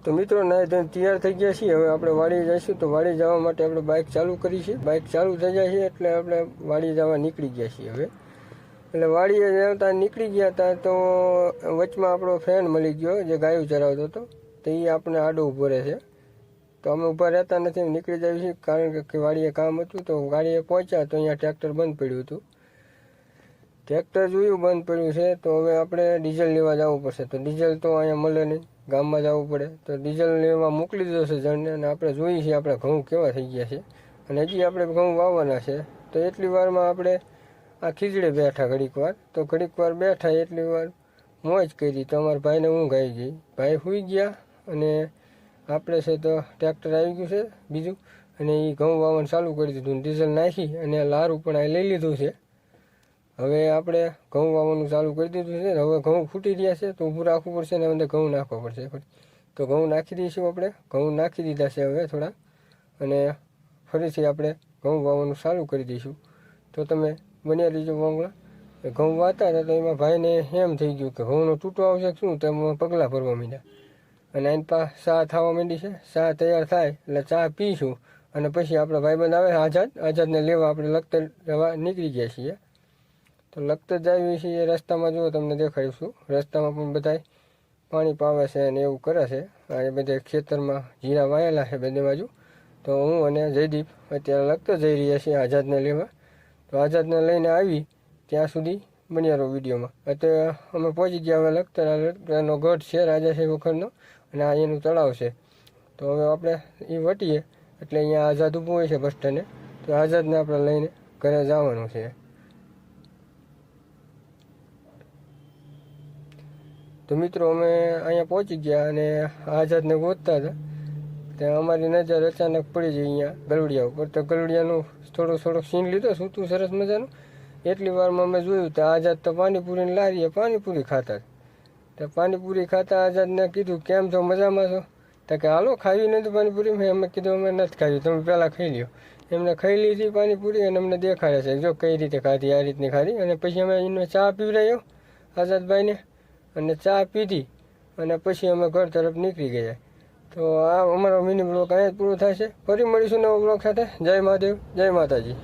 તો મિત્રો નાઈ ધોઈને તૈયાર થઈ ગયા છીએ. હવે આપણે વાડી જઈશું. તો વાડી જવા માટે આપણે બાઇક ચાલુ કરી છે. બાઇક ચાલુ થઈ જાય છે એટલે આપણે વાડી જવા નીકળી ગયા છીએ. હવે એટલે વાડીએ જતા નીકળી ગયા હતા તો વચમાં આપણો ફ્રેન્ડ મળી ગયો જે ગાયું ચરાવતો હતો. તો એ આપણે આડો ઊભો રહે છે. તો અમે ઊભા રહેતા નથી, નીકળી જાય છીએ કારણ કે વાડીએ કામ હતું. તો ગાડીએ પહોંચ્યા તો અહીંયા ટ્રેક્ટર બંધ પડ્યું હતું. ટ્રેક્ટર જોયું બંધ પડ્યું છે તો હવે આપણે ડીઝલ લેવા જવું પડશે. તો ડીઝલ તો અહીંયા મળે નહીં, ગામમાં જવું પડે. તો ડીઝલ લેવા મોકલી દીધો છે જણને. અને આપણે જોઈએ છીએ આપણે ઘઉં કેવા થઈ ગયા છે અને હજી આપણે ઘઉં વાવવાના છે. તો એટલી વારમાં આપણે આ ખીજડે બેઠા ઘડીક વાર. તો ઘડીક વાર બેઠા એટલી વાર મોજ કરી. તો અમારા ભાઈને ઊંઘ આવી ગઈ. ભાઈ સૂઈ ગયા અને આપણે છે તો ટ્રેક્ટર આવી ગયું છે બીજું અને એ ઘઉં વાવવાનું ચાલુ કરી દીધું. ડીઝલ નાખી અને લારું પણ આ લઈ લીધું છે. હવે આપણે ઘઉં વાવવાનું ચાલુ કરી દીધું છે. હવે ઘઉં ફૂટી રહ્યા છે તો ઊભું રાખવું પડશે ને અંદર ઘઉં નાખવા પડશે. તો ઘઉં નાખી દઈશું આપણે. ઘઉં નાખી દીધા છે હવે થોડા અને ફરીથી આપણે ઘઉં વાવવાનું ચાલુ કરી દઈશું. તો તમે બન્યા રહીજો વાંગલા. ઘઉં વાતા હતા તો એમાં ભાઈને એમ થઈ ગયું કે ઘઉંનો તૂટો આવશે શું, તેમાં પગલાં ભરવા માંડ્યા. અને એની પાસે ચા થવા માંડી છે. ચા તૈયાર થાય એટલે ચા પીશું અને પછી આપણા ભાઈબંધ આવે આઝાદને લેવા આપણે લખતર જવા નીકળી ગયા છીએ. તો લખતર જઈએ છીએ. રસ્તામાં જુઓ તમને દેખાડીશું. રસ્તામાં પણ બધાય પાણી પાવે છે અને એવું કરે છે. આ બધા ખેતરમાં જીરા વાયેલા છે બધી બાજુ. તો હું અને જયદીપ અત્યારે લખતર જઈ રહ્યા છીએ આઝાદને લેવા. તો આઝાદને લઈને આવી ત્યાં સુધી બન્યા રહો વિડીયોમાં. અત્યારે અમે પહોંચી ગયા હવે લખતર. એનો ગઢ છે રાજાશાહી વખતનો અને આ એનું તળાવ છે. તો હવે આપણે એ વટીએ એટલે અહીંયા આઝાદ ઊભું હોય છે બસ સ્ટેન્ડે. તો આઝાદને આપણે લઈને ઘરે જવાનું છે. તો મિત્રો અમે અહીંયા પહોંચી ગયા અને આઝાદને ગોતતા હતા ત્યાં અમારી નજર અચાનક પડી જાય અહીંયા ગલુડિયા ઉપર. તો ગલુડિયાનું થોડોક સીન લીધો સૂતું સરસ મજાનું. એટલી વારમાં અમે જોયું તો આઝાદ તો પાણીપુરીની લારીએ પાણીપુરી ખાતા. તો પાણીપુરી ખાતા આઝાદને કીધું કેમ છો, મજામાં છો? તો કે હાલો ખાવી નથી પાણીપુરી. મેં અમે કીધું અમે નથી ખાવી, તમે પહેલાં ખાઈ લ્યો. એમને ખાઈ લીધી પાણીપુરી અને અમને દેખાડે છે જો કઈ રીતે ખાધી, આ રીતની ખાધી. અને પછી અમે એને ચા પીવડાવ્યો આઝાદભાઈને અને ચા પીધી અને પછી અમે ઘર તરફ નીકળી ગયા. તો આ અમારો મિની બ્લોગ અહીંયા જ પૂરો થાય છે. ફરી મળીશું નવો બ્લોગ સાથે. જય મહાદેવ, જય માતાજી.